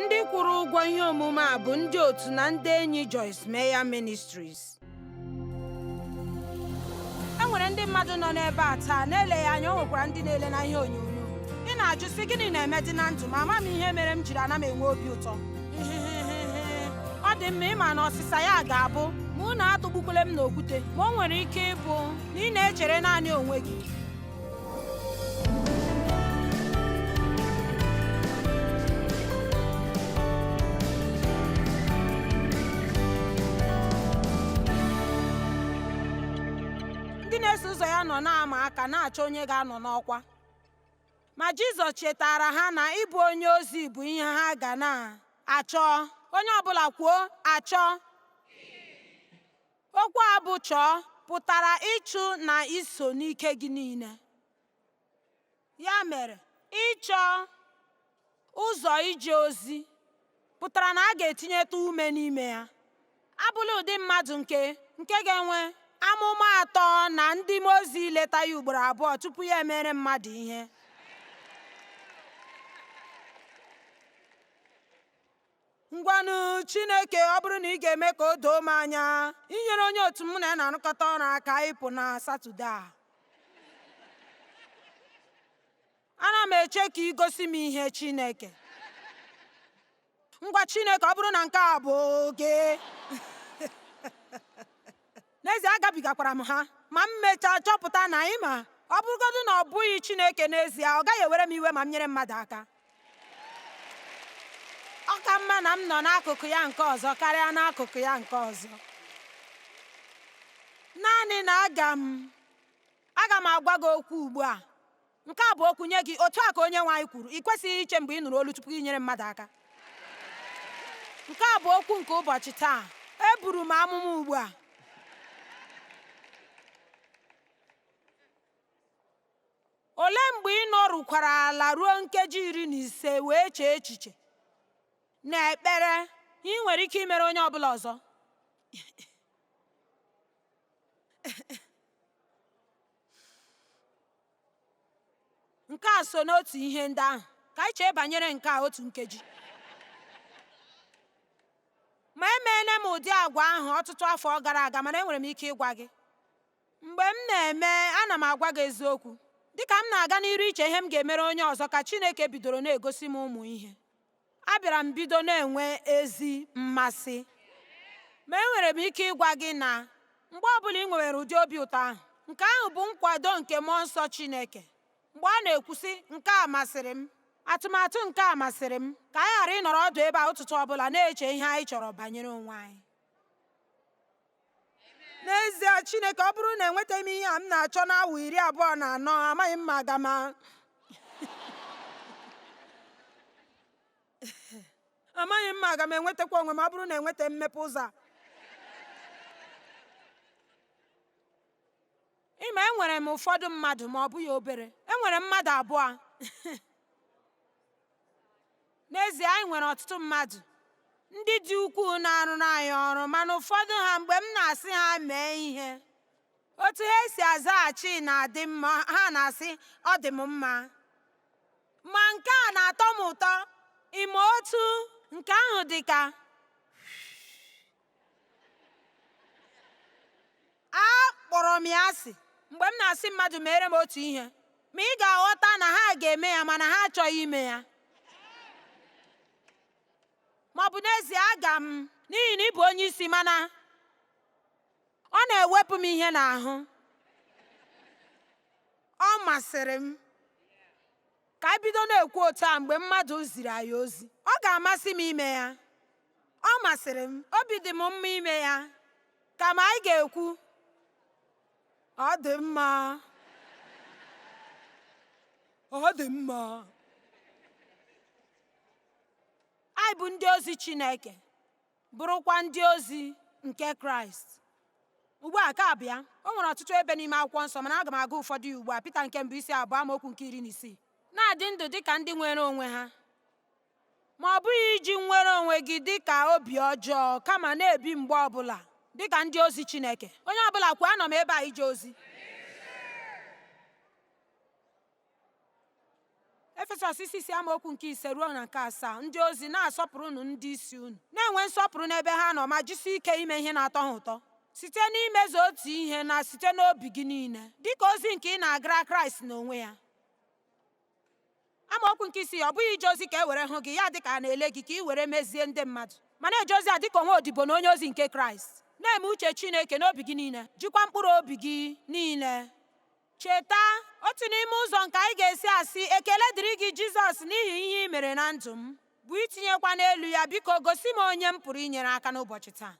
Ndị kwụrụ ụgwọ ihe omume a bụ ndị otu na ndị enyi Joyce Meyer Ministries. E nwere ndị mmadụ nọ n'ebe a taa na-eleghị anya, o nwekwara ndị na-ele na ihe onyonyo. Ị na-ajụ sị gịnị na-eme dị na ndụ m, ama m ihe mere m jiri ana m enwe obi ụtọ. Ọ dị mma ịma na ọsịsa ya ga-abụ ma unu atụgbukwele m n'okwute, ma o nwere ike ịbụ na ị na-echere naanị onwe gị. Ndị na-eso ụzọ ya nọ na-ama aka na-achọ onye ga-anọ n'ọkwa, ma Jizọs chetara ha na ịbụ onye ozi bụ ihe ha ga na-achọ. Onye ọbụla kwuo achọ. Okwu a bụ chọọ pụtara ịchụ na iso n'ike gị niile. Ya mere, ịchọ ụzọ ije ozi pụtara na a ga-etinyetụ ume n'ime ya. Abụla ụdị mmadụ nke ga-enwe amụma atọ na ndị mmụọ ozi leta ya ugboro abụọ tupu ya emere mmadụ ihe. Ngwanụ Chineke, ọ bụrụ na ị ga-eme ka o doo m anya inyere onye otu m na ya na-arụkọta ọrụ aka ịpụ na Satọde a, ana m eche ka ị gosi m ihe Chineke. Ngwa Chineke, ọ bụrụ na nke a bụ oge n'ezie agabigakwara m ha, ma m mechaa chọpụta na ịma ọ bụrụgodị na ọ bụghị Chineke n'ezie, ọ gaghị ewere m iwe ma m nyere mmadụ aka. Ọ ka mma na m nọ n'akụkụ ya nke ọzọ karịa n'akụkụ ya nke ọzọ. Naanị na aga m agwa gị okwu ugbu a. Nke a bụ okwu nye gị, otu a ka onye nwe anyị kwuru. Ị kwesịghị iche mgbe ị nụrụ olu tupu ị nyere mmadụ aka. Nke a bụ okwu nke ụbọchị taa. Eburu m amụma ugbu a. Olee mgbe ị nọrụkwara ala ruo nkeji 15 wee chee echiche na ekpere ị nwere ike imere onye ọbụla ọzọ? Nke a so n'otu ihe ndị ahụ. Ka anyị chee banyere nke a otu nkeji. Ma emeela m ụdị agwa ahụ ọtụtụ afọ gara aga, mana enwere m ike ịgwa gị. Mgbe m na-eme, ana m agwa gị eziokwu. Dịka m na-aga n'iru iche ihe m ga-emere onye ọzọ, ka Chineke bidoro na-egosi m ụmụ ihe. Abịara m bido na-enwe ezi mmasị. Ma enwere m ike ịgwa gị na mgbe ọbụla ị nwere ụdị obi ụtọ ahụ, nke ahụ bụ nkwado nke mmụọ nsọ Chineke. Mgbe a na-ekwusị nke a masịrị m, atụmatụ nke a masịrị m, ka anyị ghara ịnọrọ ọdụ ebe a ụtụtụ ọbụla na-eche ihe anyị chọrọ banyere onwe anyị. N'ezie, Chineke, ọ bụrụ na enwetaghị m ihe a m na-achọ n'awa 24, amaghị m ma aga m amaghị m ma aga m enwetakwa onwe m ọ bụrụ na enweta mmepe ụzọ a. Ịma, enwere m ụfọdụ mmadụ, ma ọ bụghị obere. Enwere mmadụ abụọ. N'ezie, anyị nwere ọtụtụ mmadụ ndị dị ukwuu na-arụrụ anyị ọrụ, mana ụfọdụ ha, mgbe m na-asị ha mee ihe, otu ha si azaghachi na-adị mma. Ha na-asị ọ dị m mma, ma nke a na-atọ m ụtọ. Ime otu nke ahụ dị ka a kpọrọ m ya asị mgbe m na-asị mmadụ mere m otu ihe, ma ị ga-aghọta na ha ga-eme ya mana ha achọghị ime ya. Ma ọ bụ n'ezie, aga m n'ihi na ị bụ onye isi, mana ọ na-ewepụ m ihe n'ahụ. Ọ masịrị m ka anyị bido na-ekwu otu a mgbe mmadụ ziri anyị ozi. Ọ ga-amasị m ime ya. Ọ masịrị m, obi dị m mma ime ya. Kama anyị ga-ekwu ọ dị mma, ọ dị mma. Anyị bụ ndị ozi Chineke, bụrụkwa ndị ozi nke Kraịst. Ugbu a ka abịa, o nwere ọtụtụ ebe n'ime akwụkwọ nsọ, mana aga m aga ụfọdụ ya ugbu a. Pita nke mbụ 2 amaokwu nke 16. Na-adị ndụ dị ka ndị nwere onwe ha, ma ọ bụghị iji nwere onwe gị dị ka obi ọjọọ, kama na-ebi mgbe ọbụla dị ka ndị ozi Chineke. Onye ọbụla kwuo, anọ m ebe a ije ozi. Efesọs 6 amaokwu nke 5 ruo na nke 7. Ndị ozi na-asọpụrụnụ ndị isi unu, na-enwe nsọpụrụ n'ebe ha nọ, ma jisie ike ime ihe na-atọ ha ụtọ site n'imezu otu ihe na site n'obi gị niile, dịka ozi nke ị na-agara Kraịst n'onwe ya. Amaokwu nke 6, ọ bụghị ije ozi ka e were hụ gị, ya dịka a na-ele gị ka ị were mezie ndị mmadụ, ma na-eje ozi a dịka onwe odibo na onye ozi nke Kraịst, na-eme uche Chineke n'obi gị niile, jikwa mkpụrụ obi gị niile. Cheta, otu n'ime ụzọ nke anyị ga-esi asị ekele dịrị gị Jizọs n'ihi ihe ị mere na ndụ m bụ itinyekwa n'elu ya, biko gosi m onye m pụrụ inyere aka n'ụbọchị taa.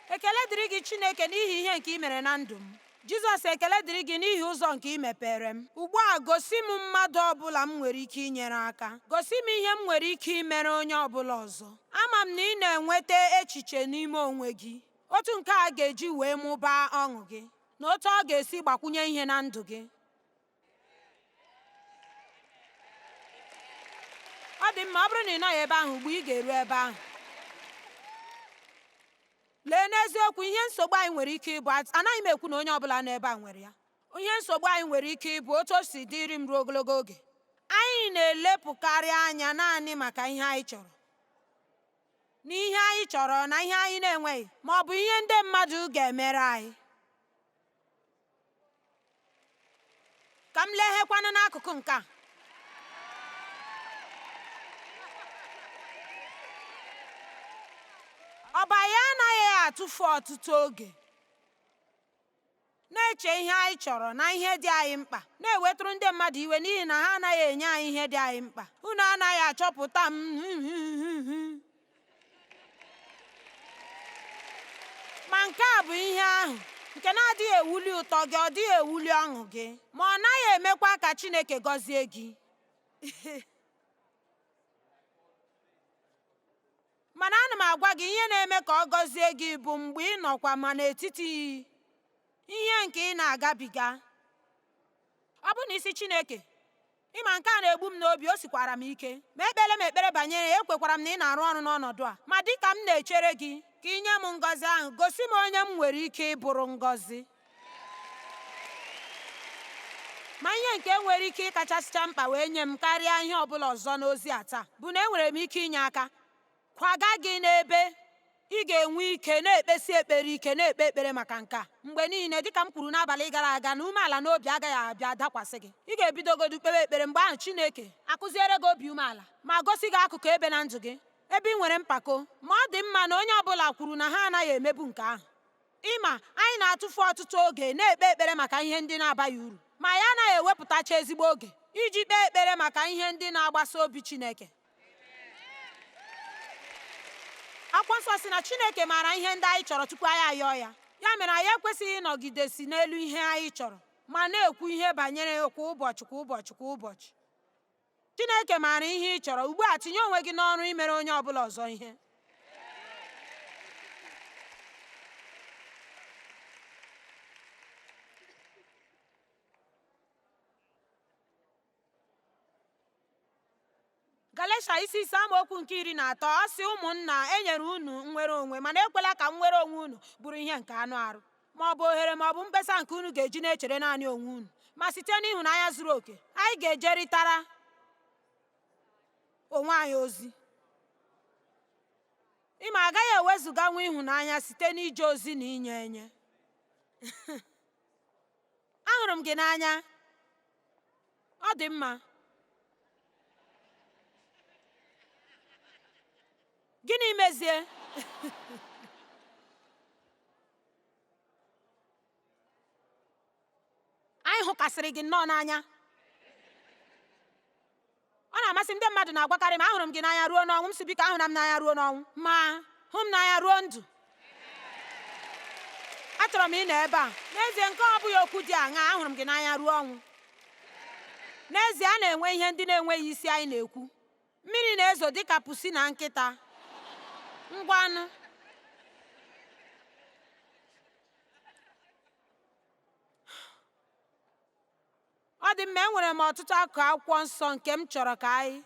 Ekele dịrị gị Chineke n'ihi ihe nke ị mere na ndụ m. Jizọs, ekele dịrị gị n'ihi ụzọ nke ị mepere m. Ugbu a gosi m mmadụ ọbụla m nwere ike inyere aka, gosi m ihe m nwere ike imere onye ọbụla ọzọ. Ama m na ị na-enweta echiche n'ime onwe gị, otu nke a ga-eji wee mụbaa ọṅụ gị, na otu ọ ga-esi gbakwunye ihe na ndụ gị. Ọ dị mma, ọ bụrụ na ị nọghị ebe ahụ ugbu ị ga-eru ebe ahụ. Lee, n'eziokwu ihe nsogbu anyị nwere ike ịbụ, anaghị m ekwu na onye ọbụla n'ebe a nwere ya, ihe nsogbu anyị nwere ike ịbụ otu o si dịrị m ruo ogologo oge, anyị na-elepụkarị anya naanị maka ihe anyị chọrọ, na ihe anyị chọrọ na ihe anyị na-enweghị, ma ọ bụ ihe ndị mmadụ ga-emere anyị. Ka m leghekwana n'akụkụ nke a. Ọba ya anaghị atụfu ọtụtụ oge na-eche ihe anyị chọrọ na ihe dị anyị mkpa, na-ewetụrụ ndị mmadụ iwe n'ihi na ha anaghị enye anyị ihe dị anyị mkpa. Unu anaghị achọpụta m ma nke a bụ ihe ahụ nke na-adịghị ewuli ụtọ gị, ọ dịghị ewuli ọṅụ gị, ma ọ naghị emekwa ka Chineke gọzie gị. Mana ana m agwa gị, ihe na-eme ka ọ gọzie gị bụ mgbe ị nọkwa ma n'etiti ihe nke ị na-agabiga. Ọ bụ na isi Chineke, ịma nke a na-egbu m n'obi, o sikwara m ike, ma ekpere m ekpere banyere ya, ekwekwara m na ị na-arụ ọrụ n'ọnọdụ a. Ma dịka m na-echere gị ka ị nye m ngọzi ahụ, gosi m onye m nwere ike ịbụrụ ngọzi. Ma ihe nke nwere ike ịkachasịcha mkpa wee nye m karịa ihe ọ bụla ọzọ n'ozi a taa bụ na enwere m ike inye aka kwaga gị n'ebe ị ga-enwe ike na-ekpesi ekpere ike, na-ekpe ekpere maka nke a mgbe niile. Dịka m kwuru n'abalị gara aga, na umeala n'obi agaghị abịa dakwasị gị. Ị ga-ebidogodu kpewe ekpere, mgbe ahụ Chineke akụziere gị obi umeala ma gosi gị akụkụ ebe na ndụ gị ebe ị nwere mpako. Ma ọ dị mma na onye ọbụla kwuru na ha anaghị emebu nke ahụ. Ịma, anyị na-atụfu ọtụtụ oge na-ekpe ekpere maka ihe ndị na-abaghị uru, ma ya anaghị ewepụtacha ezigbo oge iji kpee ekpere maka ihe ndị na-agbasa obi Chineke. Akwụkwọ Nsọ sị na Chineke maara ihe ndị anyị chọrọ tupu anyị ayọọ ya. Ya mere anyị ekwesịghị ịnọgidesi n'elu ihe anyị chọrọ ma na-ekwu ihe banyere ya kwa ụbọchị kwa ụbọchị kwa ụbọchị. Chineke maara ihe ị chọrọ. Ugbu a tinye onwe gị n'ọrụ imere onye ọbụla ọzọ ihe. Galesha 6 amaokwu nke 13, ọ sị, ụmụnna, e nyere unu nnwere onwe, mana ekwela ka nnwere onwe unu bụrụ ihe nke anụ arụ, ma ọ bụ ohere ma ọ bụ mkpesa nke unu ga-eji na-echere naanị onwe unu, ma site n'ịhụnanya zuru oke anyị ga-ejeritara onwe anyị ozi. Ịma, agaghị ewezuga nwa ịhụnanya site n'ije ozi na inye enye. Ahụrụ m gị n'anya, ọ dị mma. Gịnị mezie? Anyị hụkasịrị gị nnọọ n'anya. Ọ na-amasị m, ndị mmadụ na-agwakarị m, ahụrụ m gị n'anya ruo n'ọnwụ. M sị, biko ahụra m n'anya ruo n'ọnwụ, ma hụ m n'anya ruo ndụ. Achọrọ m ịnọ ebe a. N'ezie, nke ọ bụghị okwu dị aṅaa, ahụrụ m gị n'anya ruo ọnwụ. N'ezie, a na-enwe ihe ndị na-enweghị isi anyị na-ekwu. Mmiri na-ezo dịka pusi na nkịta. Ngwanụ, ọ dị mma, enwere m ọtụtụ akụkụ akwụkwọ nsọ nke m chọrọ ka anyị.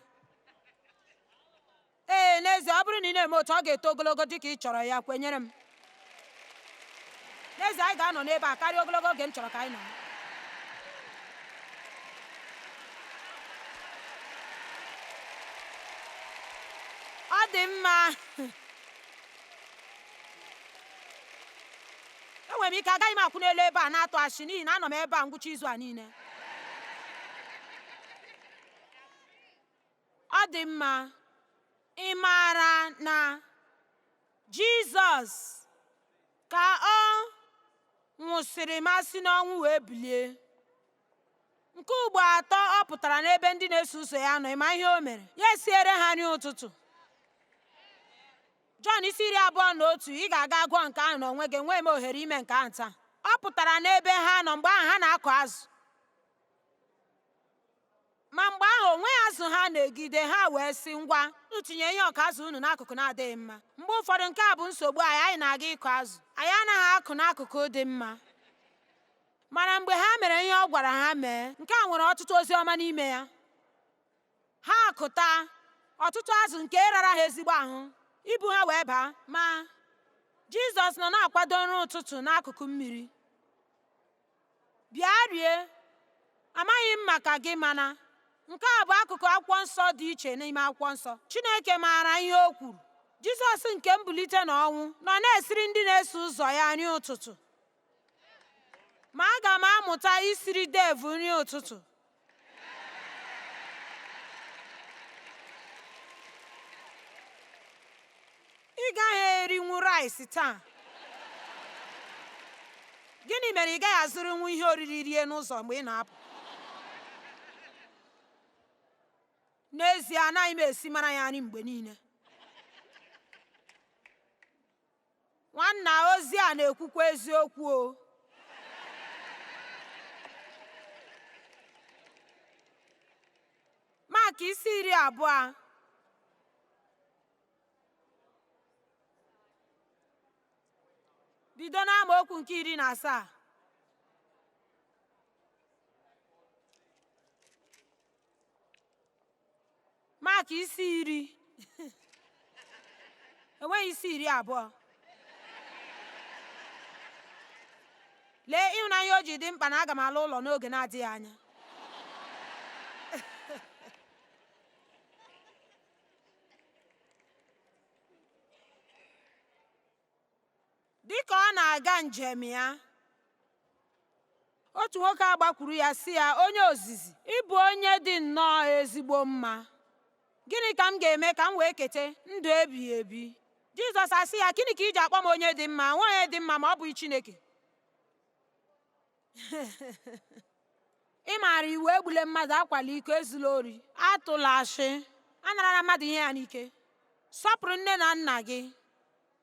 N'ezie, ọ bụrụ na ị na-eme otu, ọ ga-eto ogologo dị ka ị chọrọ ya, kwenyere m. N'ezie, anyị ga-anọ n'ebe a karịa ogologo oge m chọrọ ka anyị nọ. dị mma. Enwere m ike agaghị m akwụ n'elu ebe a na-atụ achị n'ihi na anọ m ebe a ngwụcha izu a niile. Ọ dị mma. Ị maara na Jizọs ka ọ nwụsịrị ma si n'ọnwụ wee bilie. Nke ugbo atọ ọ pụtara n'ebe ndị na-eso ụzọ ya nọ. Ịma ihe o mere? Ya esiere ha nri ụtụtụ. Jọn isi 21, ị ga-aga gụọ nke ahụ n'onwe gị. Enweghị m ohere ime nke ahụ taa. Ọ pụtara n'ebe ha nọ mgbe ahụ ha na-akụ azụ. Ma mgbe ahụ onwe azụ ha na-egide, ha wee sị, ngwa unu tinye ihe ọkụ azụ unu n'akụkụ na-adịghị mma. Mgbe ụfọdụ nke a bụ nsogbu anyị na-aga ịkụ azụ. Anyị anaghị akụ n'akụkụ dị mma. Mana mgbe ha mere ihe ọ gwara ha mee, nke a nwere ọtụtụ ozi ọma n'ime ya. Ha akụta ọtụtụ azụ nke rara ha ezigbo ahụ ibu ha wee baa. Ma Jizọs nọ na-akwado nri ụtụtụ n'akụkụ mmiri. Bịa rie. Amaghị m maka gị, mana nke a bụ akụkụ akwụkwọ nsọ dị iche n'ime akwụkwọ nsọ. Chineke maara ihe o kwuru. Jizọs nke mbulite n'ọnwụ nọ na-esiri ndị na-eso ụzọ ya nri ụtụtụ. Ma aga m amụta isiri Dave nri ụtụtụ. Ị gaghị erinwu rice taa. Gịnị mere ị gaghị azụrụnwu ihe oriri rie n'ụzọ mgbe ị na-apụ? N'ezie, anaghị m esi mara ya nri mgbe niile. Nwanna ozi a na-ekwukwa eziokwu o. Mak isi 20, bido n'amaokwu nke 17. Mak isi 10. Enweghị isi 20. Lee ịhụnanya o ji dị mkpa na aga m ala ụlọ n'oge na-adịghị anya. Dịka ọ na-aga njem ya, otu nwoke agbakwuru ya sị ya, onye ozizi, ị bụ onye dị nnọọ ezigbo mma. Gịnị ka m ga-eme ka m wee keta ndụ ebighị ebi? Jizọs asị ya, gịnị ka ị ji akpọ m onye dị mma? Nwa onye dị mma ma ọ bụghị Chineke. Ị maara iwu egbule mmadụ, akwala iko, ezula ori, atụla ashị, anarala mmadụ ihe ya n'ike, sọpụrụ nne na nna gị.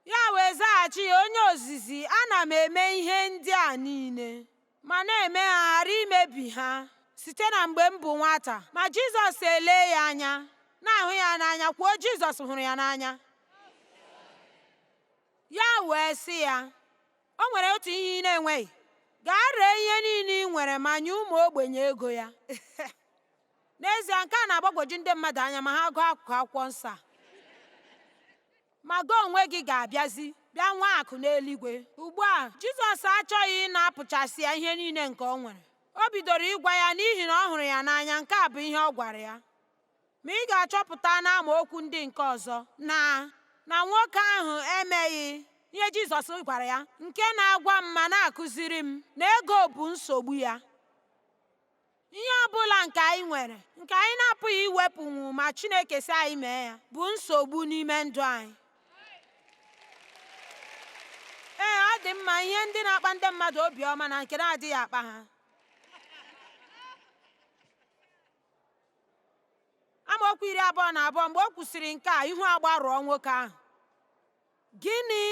Ya wee zaghachi ya, onye ozizi, ana m eme ihe ndị a niile ma na-eme ha ghara imebi ha site na mgbe m bụ nwata. Ma Jizọs elee ya anya, na-ahụ ya n'anya, kwuo Jizọs hụrụ ya n'anya. Ya wee sị ya, o nwere otu ihe ị na-enweghị. Gaa ree ihe niile ị nwere ma nye ụmụ ogbenye ego ya. N'ezie, nke a na-agbagwoju ndị mmadụ anya ma ha gụọ akụkụ akwụkwọ nsọ a. Ma gị onwe gị ga-abịazi bịa nwa akụ n'eluigwe. Ugbu a Jizọs achọghị ị na-apụchasị ya ihe niile nke o nwere. O bidoro ịgwa ya n'ihi na ọ hụrụ ya n'anya. Nke a bụ ihe ọ gwara ya. Ma ị ga-achọpụta n'amaokwu ndị nke ọzọ na nwoke ahụ emeghị ihe Jizọs gwara ya, nke na-agwa m ma na-akụziri m na ego bụ nsogbu ya. Ihe ọ bụla nke anyị nwere, nke anyị na-apụghị iwepụnwu ma Chineke si anyị mee ya, bụ nsogbu n'ime ndụ anyị. Ee, ọ dị mma ihe ndị na-akpa ndị mmadụ obiọma na nke na-adịghị akpa ha. Amaokwu 22, mgbe o kwusịrị nke a, ihu agbarụọ nwoke ahụ. Gịnị?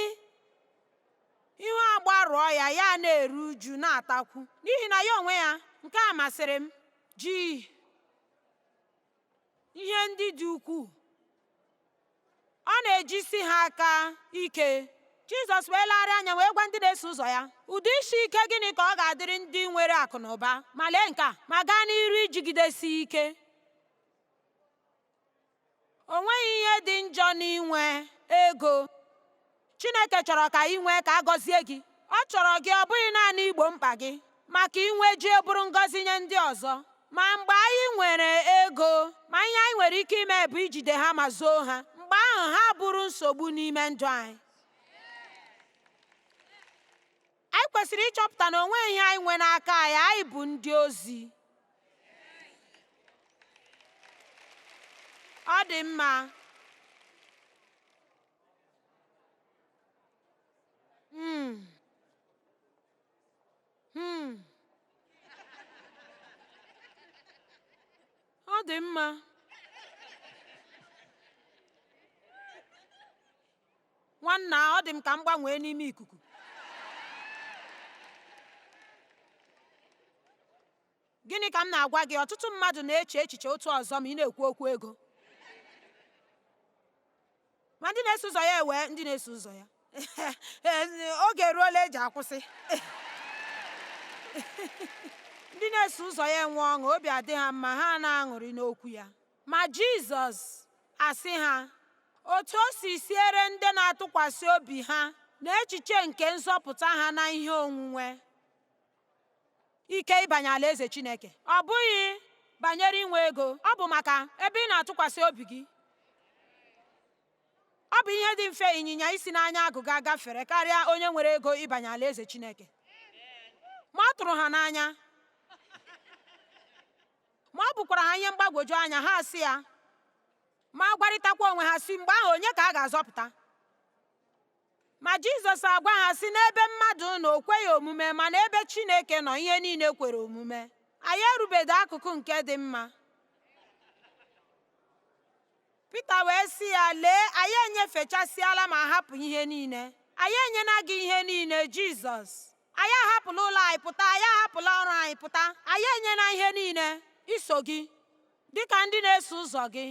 Ihu agbarụọ ya, ya na-eru uju na-atakwu n'ihi na ya onwe ya, nke a masịrị m, ji ihe ndị dị ukwuu. Ọ na-ejisi ha aka ike. Jizọs wee legharịa anya wee gwa ndị na-eso ụzọ ya, ụdị isi ike gịnị ka ọ ga-adịrị ndị nwere akụ na ụba, ma lee nke a, ma gaa n'iru ijigidesi ike. O nweghị ihe dị njọ n'inwe ego. Chineke chọrọ ka ị nwee ka a gọzie gị. Ọ chọrọ gị ọ bụghị naanị igbo mkpa gị, maka inwe ji bụrụ ngọzi nye ndị ọzọ. Ma mgbe anyị nwere ego, ma ihe anyị nwere ike ime bụ ijide ha ma zoo ha, mgbe ahụ ha bụrụ nsogbu n'ime ndụ anyị. Anyị kwesịrị ịchọpụta na onwe ihe anyị nwe n'aka anyị, anyị bụ ndị ozi. Ọ dị mma. Ọ dị mma. Nwanna, ọ dị m ka m gbanwee n'ime ikuku. Gịnị ka m na-agwa gị? Ọtụtụ mmadụ na-eche echiche otu ọzọ ma ị na-ekwu okwu ego. Ma ndị na-eso ụzọ ya ewe ndị na-eso ụzọ ya. Oge eruola eji akwụsị. Ndị na-eso ụzọ ya enwe ọṅụ, obi adị ha mma, ha na-aṅụrị n'okwu ya. Ma Jizọs asị ha, otu o si siere ndị na-atụkwasị obi ha na echiche nke nzọpụta ha na ihe onwunwe ike ịbanye alaeze Chineke. Ọ bụghị banyere inwe ego, ọ bụ maka ebe ị na-atụkwasị obi gị. Ọ bụ ihe dị mfe ịnyịnya isi n'anya agụga gafere karịa onye nwere ego ịbanye alaeze Chineke. Ma ọ tụrụ ha n'anya, ma ọ bụkwara ha ihe mgbagwoju anya, ha sị ya, ma gwarịtakwa onwe ha si, mgbe ahụ onye ka a ga-azọpụta? Ma Jizọs agwa ha si, n'ebe mmadụ nọ o kweghị omume, ma n'ebe Chineke nọ ihe niile kwere omume. Anyị erubedo akụkụ nke dị mma. Pita wee sị ya, lee, anyị enyefechasịala ma hapụ ihe niile. Anyị enyena gị ihe niile, Jizọs. Anyị ahapụla ụlọ anyị pụta, anyị ahapụla ọrụ anyị pụta, anyị enyena ihe niile iso gị dịka ndị na-eso ụzọ gị.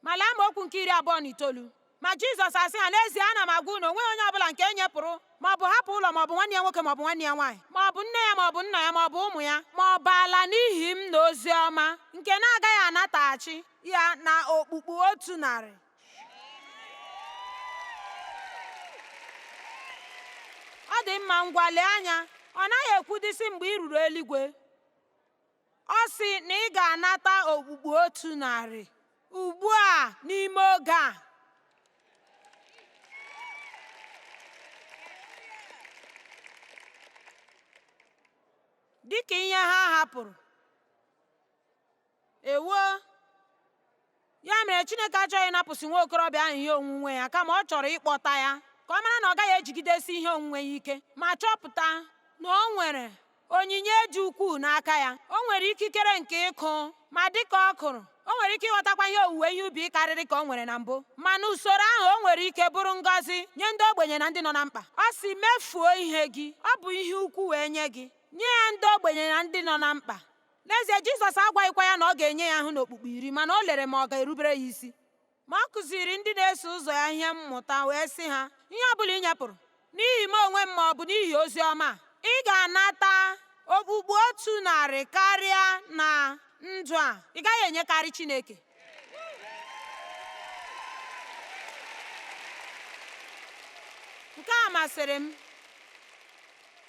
Ma lee amaokwu nke 29. Ma Jizọs asị ha, n'ezie ana m agwa unu, onweghị onye ọbụla nke e nyepụrụ ma ọ bụ hapụ ụlọ, ma ọ bụ nwanne ya nwoke, ma ọ bụ nwanne ya nwaanyị, ma ọ bụ nne ya, ma ọ bụ nna ya, ma ọ bụ ụmụ ya, ma ọ bụ ala n'ihi m na ozi ọma, nke na-agaghị anataghachi ya na okpukpu 100. Ọ dị mma, ngwa lee anya, ọ naghị ekwudisi mgbe ị ruru eluigwe. Ọ sị na ị ga-anata okpukpu 100 ugbu a, n'ime oge a. Dịka ihe ha hapụrụ. Ewo, ya mere Chineke achọghị ịnapụsị nwa okorobịa ahụ ihe onwunwe ya, kama ọ chọrọ ịkpọta ya ka ọ mara na ọ gaghị ejigidesi ihe onwunwe ya ike, ma chọpụta na o nwere onyinye dị ukwuu n'aka ya. O nwere ikikere nke ịkụ, ma dịka ọ kụrụ, o nwere ike ịghọtakwa ihe owuwe ihe ubi karịrị ka o nwere na mbụ. Ma n'usoro ahụ, o nwere ike bụrụ ngọzi nye ndị ogbenye na ndị nọ na mkpa. Ọ sị, mefuo ihe gị, ọ bụ ihe ukwu wee nye gị, nye ya ndị ogbenye na ndị nọ na mkpa. N'ezie, Jizọs agwaghịkwa ya na ọ ga-enye ya ahụ n'okpukpu 10, mana o lere ma ọ ga-erubere ya isi. Ma ọ kụziri ndị na-eso ụzọ ya ihe mmụta, wee sị ha, ihe ọ bụla ị nyepụrụ n'ihi m onwe m, ma ọ bụ n'ihi ozi ọma, ị ga-anata okpukpu 100 karịa na ndụ a. Ị gaghị enyekarị Chineke. Nke a masịrị m.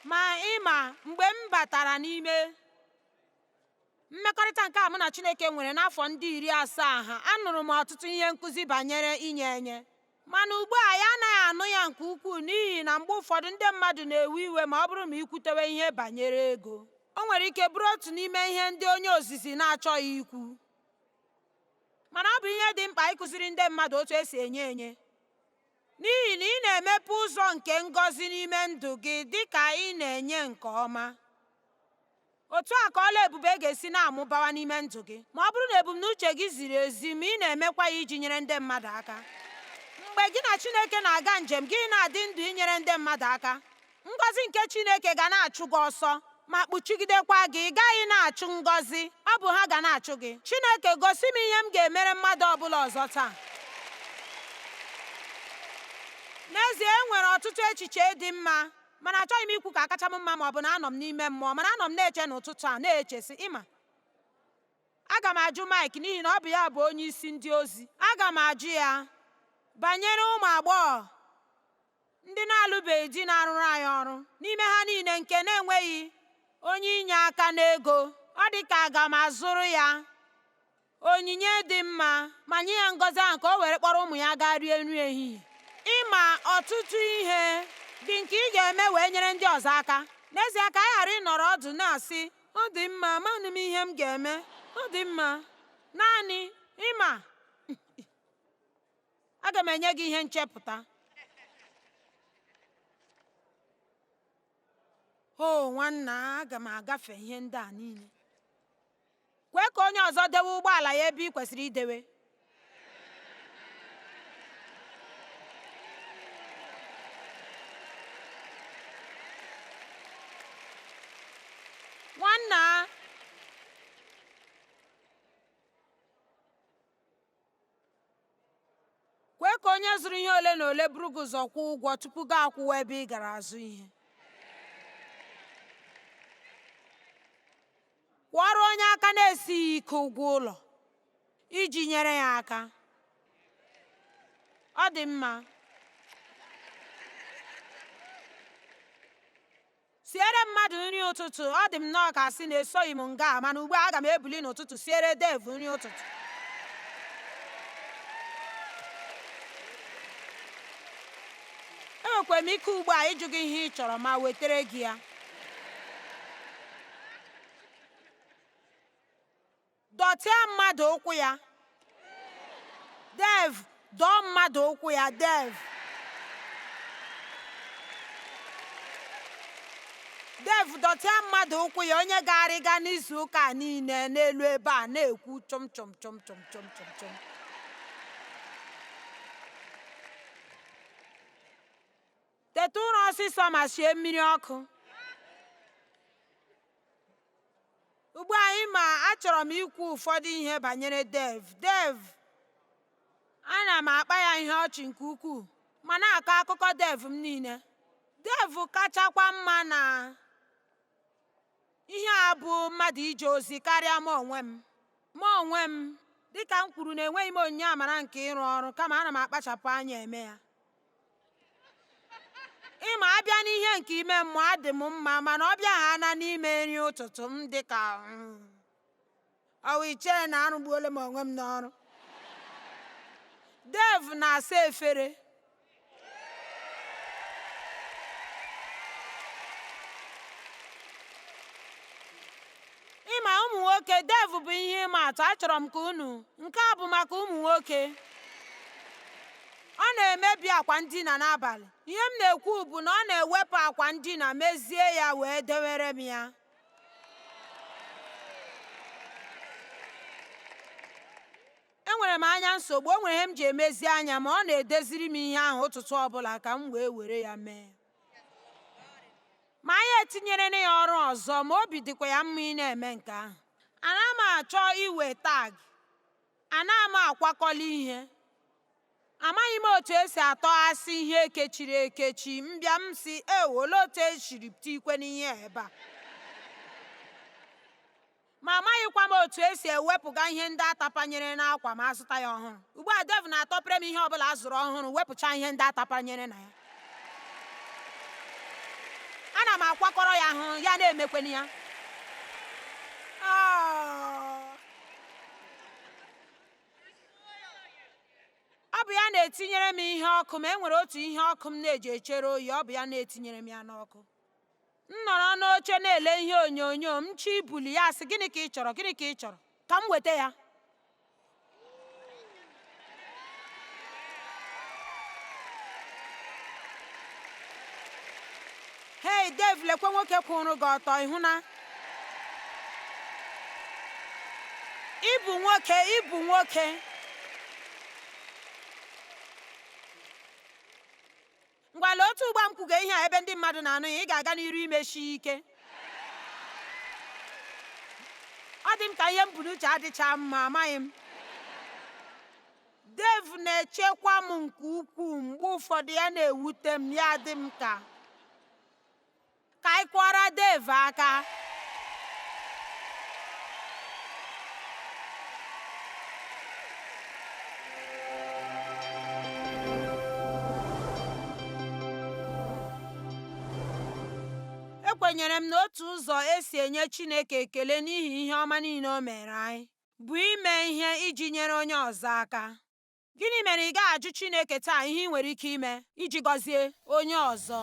Ma ịma, mgbe m batara n'ime mmekọrịta nke a mụ na Chineke nwere n'afọ ndị 70 ha, anụrụ m ọtụtụ ihe nkụzi banyere inye enye. Mana ugbu a ya anaghị anụ ya nke ukwuu, n'ihi na mgbe ụfọdụ ndị mmadụ na-ewe iwe ma ọ bụrụ ma ikwutewe ihe banyere ego. O nwere ike bụrụ otu n'ime ihe ndị onye ozizi na-achọghị ikwu. Mana ọ bụ ihe dị mkpa ịkụziri ndị mmadụ otu esi enye enye, n'ihi na ị na-emepe ụzọ nke ngọzi n'ime ndụ gị dịka ị na-enye nke ọma. Otu a ka ọla ebube ga-esi na-amụbawa n'ime ndụ gị, ma ọ bụrụ na ebumnuche gị ziri ezi, ma ị na-emekwa ya iji nyere ndị mmadụ aka. Mgbe gị na Chineke na-aga njem, gị na-adị ndụ inyere ndị mmadụ aka, ngọzi nke Chineke ga na-achụ gị ọsọ ma kpuchigidekwa gị. Ị gaghị na-achụ ngọzi, ọ bụ ha ga na-achụ gị. Chineke, gosi m ihe m ga-emere mmadụ ọbụla ọzọ taa. N'ezie, e nwere ọtụtụ echiche dị mma, mana achọghị m ikwu ka akacha m mma, ma ọ bụ na anọ m n'ime mmụọ. Mana anọ m na-eche n'ụtụtụ a, na-echesi, ịma, aga m ajụ Mike, n'ihi na ọ bụ ya bụ onye isi ndị ozi. Aga m ajụ ya banyere ụmụ agbọghọ ndị na-alụbeghị di na-arụrụ anyị ọrụ, n'ime ha niile nke na-enweghị onye inye aka n'ego. Ọ dị ka aga m azụrụ ya onyinye dị mma ma nye ya ngọzi ahụ ka o were kpọrọ ụmụ ya gaa rie nri ehihie. Ịma ọtụtụ ihe dị nke ị ga-eme wee nyere ndị ọzọ aka. N'ezie, ka anyị ghara ịnọrọ ọdụ na-asị ọ dị mma, amaghị m ihe m ga-eme, ọ dị mma, naanị ịma aga m enye gị ihe nchepụta. O nwanna, aga m agafe ihe ndị a niile. Kwee ka onye ọzọ dewe ụgbọala ya ebe ị kwesịrị idewe. Nwanna, kwee ka onye zụrụ ihe ole na ole buru gị ụzọ kwụọ ụgwọ tupu gị akwụwa ebe ị gara azụ ihe. Kwụọrọ onye aka na-esighị ike ụgwọ ụlọ iji nyere ya aka. Ọ dị mma. Siere mmadụ nri ụtụtụ. Ọ dị m nnọọ ka sị na esoghị m nga, mana ugbu a aga m ebuli n'ụtụtụ siere Dave nri ụtụtụ. Enwekwara m ike ugbu a ịjụ gị ihe ị chọrọ ma wetere gị ya. Dọtịa mmadụ ụkwụ ya. Dave, dọọ mmadụ ụkwụ ya. Dave, dọtịa mmadụ ụkwụ ya, onye ga-arịga n'izu ụka niile n'elu ebe a na-ekwu chọm chọm chọm chọm chọm chọm chọm. Teta ụra ọsịsọ ma sie mmiri ọkụ. Ugbu a ma achọrọ m ikwu ụfọdụ ihe banyere Dave. Dave, ana m akpa ya ihe ọchị nke ukwuu ma na-akọ akụkọ Dave m niile. Dave kachakwa mma na ihe a bụ mmadụ ije ozi karịa m onwe m. Dịka m kwuru na enweghị m onyinye amara nke ịrụ ọrụ, kama ana m akpachapụ anya eme ya. Ịma abịa n'ihe nke ime mmụọ, adị m mma, mana ọ bịa ha na n'ime nri ụtụtụ m dịka ọwụ ichere na arụgbuola m onwe m n'ọrụ. Dave na-asa efere. Ịma ụmụ nwoke, Dave bụ ihe ịma atụ. Achọrọ m ka unu, nke a bụ maka ụmụ nwoke. Ọ na-emebi akwa ndina n'abalị. Ihe m na-ekwu bụ na ọ na-ewepụ akwa ndina, mezie ya wee dewere m ya. Enwere m anya nsogbu. O nwere ihe m ji emezi anya, ma ọ na-edeziri m ihe ahụ ụtụtụ ọbụla ka m wee were ya mee. Ma anyị etinyere ya ọrụ ọzọ, ma obi dịkwa ya mma ị na-eme nke ahụ. Ana m achọ iwe tag, ana m akwakọla ihe. Amaghị m otu esi atọghasị ihe ekechiri ekechi. Mbịa m si olee otu esiri tikwe n'ihe ebe a. Ma amaghịkwa m otu esi ewepụga ihe ndị atapanyere n'akwa ma azụta ya ọhụrụ. Ugbu a Dave na-atọpere m ihe ọbụla a zụrụ ọhụrụ, wepụcha ihe ndị atapanyere na ya. Ana m akwakọrọ ya ahụ, ya na-emekweni ya. Ọ bụ ya na-etinyere m ihe ọkụ, ma enwere otu ihe ọkụ m na-eji echere oyi. Ọ bụ ya na-etinyere m ya n'ọkụ. M nọrọ n'oche na-ele ihe onyonyo, m chọ ibuli ya, sị gịnị ka ị chọrọ, gịnị ka ị chọrọ, ka m weta ya. Hey Dave, lekwe nwoke kwụrụ gị ọtọ. Ịhụ na ịbụ nwoke. Ngwala otu ugba m kwuga ihe a ebe ndị mmadụ na-anụ ya, ị ga-aga n'iru imeshi ike. Ọ dị m ka ihe m bu n'uche adịcha mma, amaghị m. Dave na-echekwa m nke ukwuu. Mgbe ụfọdụ ya na-ewute m, ya dị m ka anyị kwara Dave aka. Ekwenyere m n'otu ụzọ esi enye Chineke ekele n'ihi ihe ọma niile o mere anyị bụ ime ihe iji nyere onye ọzọ aka. Gịnị mere ị gaghị ajụ Chineke taa ihe ị nwere ike ime iji gọzie onye ọzọ?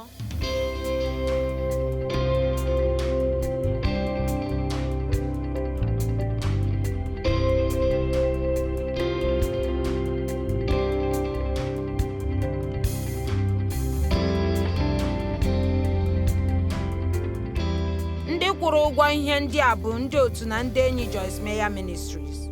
Ndị kwụrụ ụgwọ ihe ndị a bụ ndị otu na ndị enyi Joyce Meyer Ministries.